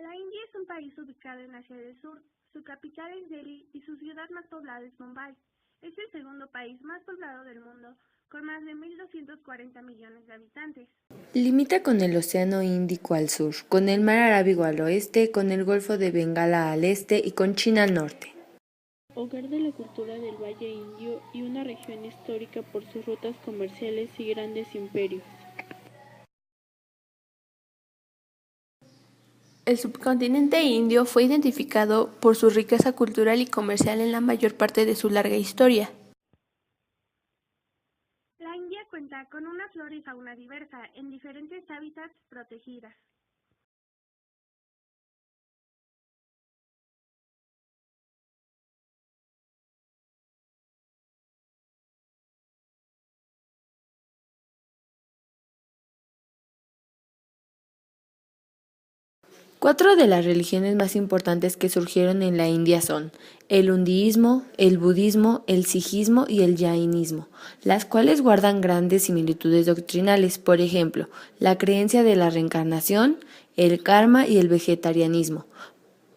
La India es un país ubicado en Asia del Sur. Su capital es Delhi y su ciudad más poblada es Mumbai. Es el segundo país más poblado del mundo, con más de 1.240 millones de habitantes. Limita con el Océano Índico al sur, con el Mar Arábigo al oeste, con el Golfo de Bengala al este y con China al norte. Hogar de la cultura del Valle Indio y una región histórica por sus rutas comerciales y grandes imperios. El subcontinente indio fue identificado por su riqueza cultural y comercial en la mayor parte de su larga historia. La India cuenta con una flora y fauna diversa en diferentes hábitats protegidas. Cuatro de las religiones más importantes que surgieron en la India son el hinduismo, el budismo, el sijismo y el jainismo, las cuales guardan grandes similitudes doctrinales, por ejemplo, la creencia de la reencarnación, el karma y el vegetarianismo,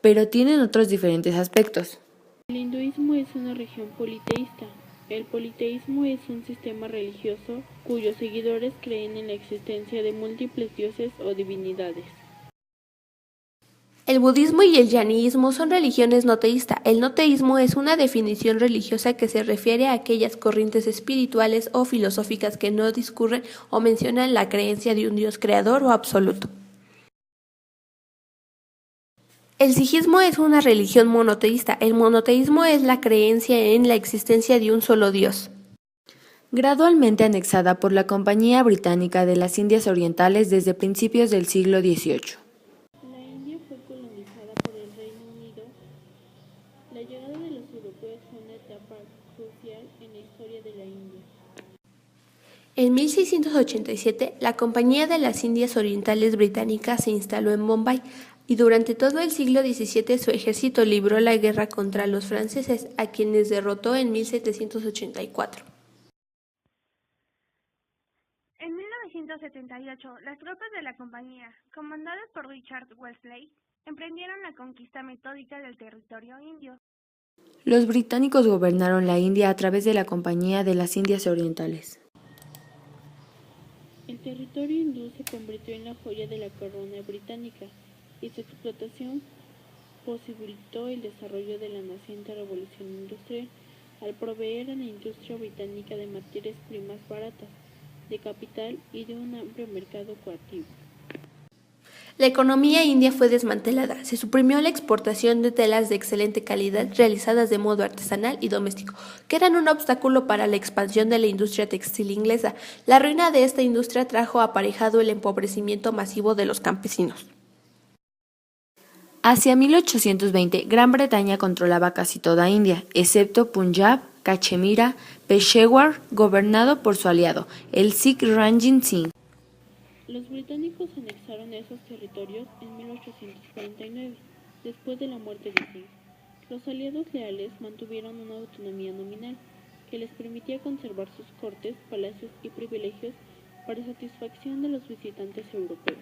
pero tienen otros diferentes aspectos. El hinduismo es una religión politeísta. El politeísmo es un sistema religioso cuyos seguidores creen en la existencia de múltiples dioses o divinidades. El budismo y el jainismo son religiones no teístas. El no teísmo es una definición religiosa que se refiere a aquellas corrientes espirituales o filosóficas que no discurren o mencionan la creencia de un Dios creador o absoluto. El sijismo es una religión monoteísta. El monoteísmo es la creencia en la existencia de un solo Dios. Gradualmente anexada por la Compañía Británica de las Indias Orientales desde principios del siglo XVIII. La India fue colonizada por el Reino Unido. La llegada de los europeos fue una etapa crucial en la historia de la India. En 1687, la Compañía de las Indias Orientales Británica se instaló en Bombay y durante todo el siglo XVII su ejército libró la guerra contra los franceses, a quienes derrotó en 1784. En 1978, las tropas de la compañía, comandadas por Richard Wellesley, emprendieron la conquista metódica del territorio indio. Los británicos gobernaron la India a través de la Compañía de las Indias Orientales. El territorio hindú se convirtió en la joya de la corona británica y su explotación posibilitó el desarrollo de la naciente revolución industrial al proveer a la industria británica de materias primas baratas, de capital y de un amplio mercado cautivo. La economía india fue desmantelada. Se suprimió la exportación de telas de excelente calidad realizadas de modo artesanal y doméstico, que eran un obstáculo para la expansión de la industria textil inglesa. La ruina de esta industria trajo aparejado el empobrecimiento masivo de los campesinos. Hacia 1820, Gran Bretaña controlaba casi toda India, excepto Punjab, Cachemira, Peshawar, gobernado por su aliado, el Sikh Ranjit Singh. Los británicos anexaron esos territorios en 1849, después de la muerte de Singh. Los aliados leales mantuvieron una autonomía nominal que les permitía conservar sus cortes, palacios y privilegios para satisfacción de los visitantes europeos.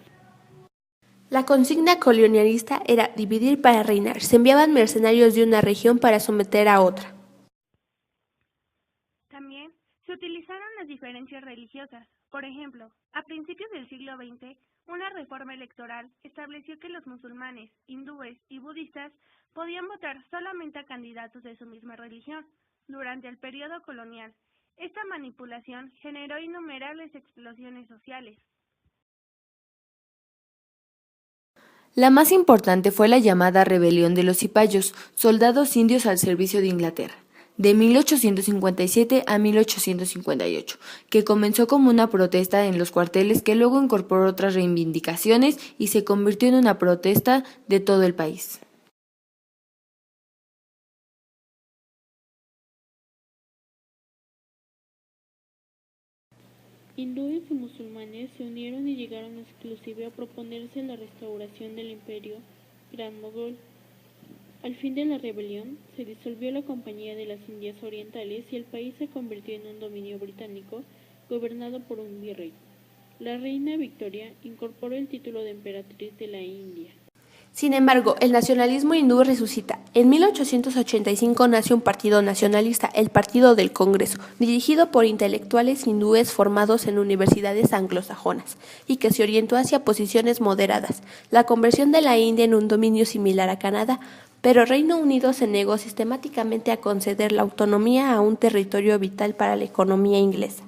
La consigna colonialista era dividir para reinar. Se enviaban mercenarios de una región para someter a otra. También se utilizaron las diferencias religiosas. Por ejemplo, a principios del siglo XX, una reforma electoral estableció que los musulmanes, hindúes y budistas podían votar solamente a candidatos de su misma religión durante el periodo colonial. Esta manipulación generó innumerables explosiones sociales. La más importante fue la llamada Rebelión de los Cipayos, soldados indios al servicio de Inglaterra, de 1857 a 1858, que comenzó como una protesta en los cuarteles que luego incorporó otras reivindicaciones y se convirtió en una protesta de todo el país. Hindúes y musulmanes se unieron y llegaron inclusive a proponerse la restauración del imperio Gran Mogol. Al fin de la rebelión, se disolvió la Compañía de las Indias Orientales y el país se convirtió en un dominio británico gobernado por un virrey. La reina Victoria incorporó el título de emperatriz de la India. Sin embargo, el nacionalismo hindú resucita. En 1885 nace un partido nacionalista, el Partido del Congreso, dirigido por intelectuales hindúes formados en universidades anglosajonas y que se orientó hacia posiciones moderadas, la conversión de la India en un dominio similar a Canadá, pero Reino Unido se negó sistemáticamente a conceder la autonomía a un territorio vital para la economía inglesa.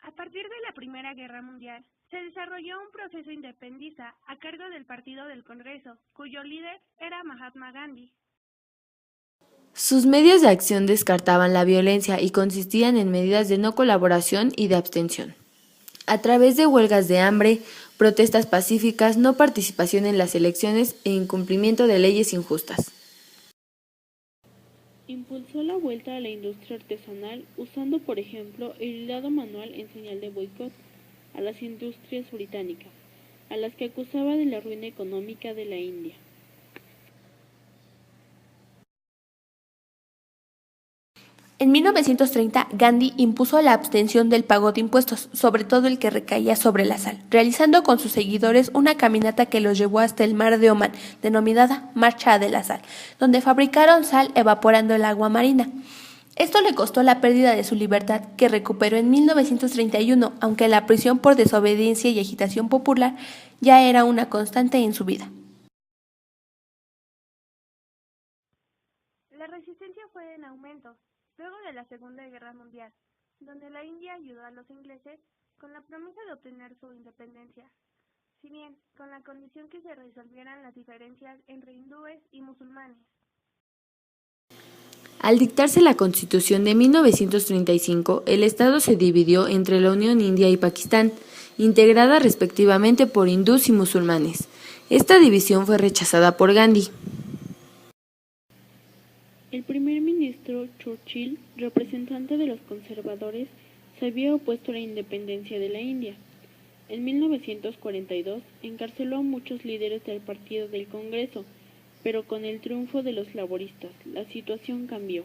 A partir de la Primera Guerra Mundial, se desarrolló un proceso independentista a cargo del Partido del Congreso, cuyo líder era Mahatma Gandhi. Sus medios de acción descartaban la violencia y consistían en medidas de no colaboración y de abstención. A través de huelgas de hambre, protestas pacíficas, no participación en las elecciones e incumplimiento de leyes injustas. Impulsó la vuelta a la industria artesanal usando, por ejemplo, el hilado manual en señal de boicot a las industrias británicas, a las que acusaba de la ruina económica de la India. En 1930, Gandhi impuso la abstención del pago de impuestos, sobre todo el que recaía sobre la sal, realizando con sus seguidores una caminata que los llevó hasta el mar de Omán, denominada Marcha de la Sal, donde fabricaron sal evaporando el agua marina. Esto le costó la pérdida de su libertad, que recuperó en 1931, aunque la prisión por desobediencia y agitación popular ya era una constante en su vida. La resistencia fue en aumento luego de la Segunda Guerra Mundial, donde la India ayudó a los ingleses con la promesa de obtener su independencia, si bien con la condición que se resolvieran las diferencias entre hindúes y musulmanes. Al dictarse la Constitución de 1935, el Estado se dividió entre la Unión India y Pakistán, integrada respectivamente por hindús y musulmanes. Esta división fue rechazada por Gandhi. El primer ministro Churchill, representante de los conservadores, se había opuesto a la independencia de la India. En 1942 encarceló a muchos líderes del Partido del Congreso, pero con el triunfo de los laboristas, la situación cambió.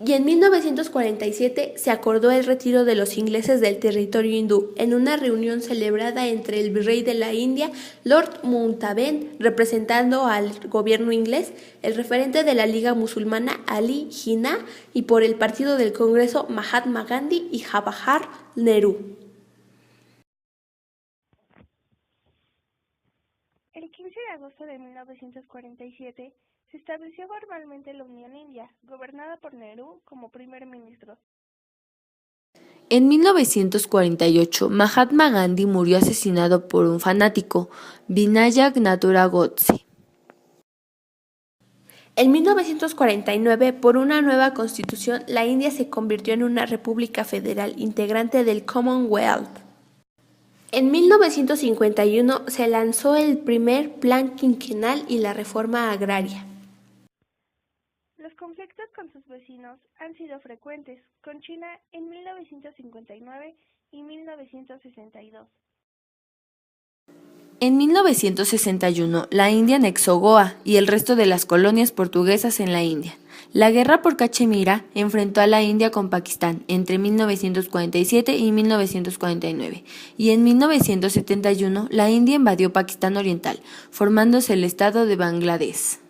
Y en 1947 se acordó el retiro de los ingleses del territorio hindú en una reunión celebrada entre el virrey de la India, Lord Mountbatten, representando al gobierno inglés, el referente de la Liga Musulmana Ali Jinnah y por el Partido del Congreso Mahatma Gandhi y Jawaharlal Nehru. El 15 de agosto de 1947 se estableció formalmente la Unión India, gobernada por Nehru como primer ministro. En 1948, Mahatma Gandhi murió asesinado por un fanático, Vinayak Nathura Godse. En 1949, por una nueva constitución, la India se convirtió en una república federal integrante del Commonwealth. En 1951 se lanzó el primer plan quinquenal y la reforma agraria. Los conflictos con sus vecinos han sido frecuentes, con China en 1959 y 1962. En 1961, la India anexó Goa y el resto de las colonias portuguesas en la India. La guerra por Cachemira enfrentó a la India con Pakistán entre 1947 y 1949, y en 1971 la India invadió Pakistán Oriental, formándose el estado de Bangladesh.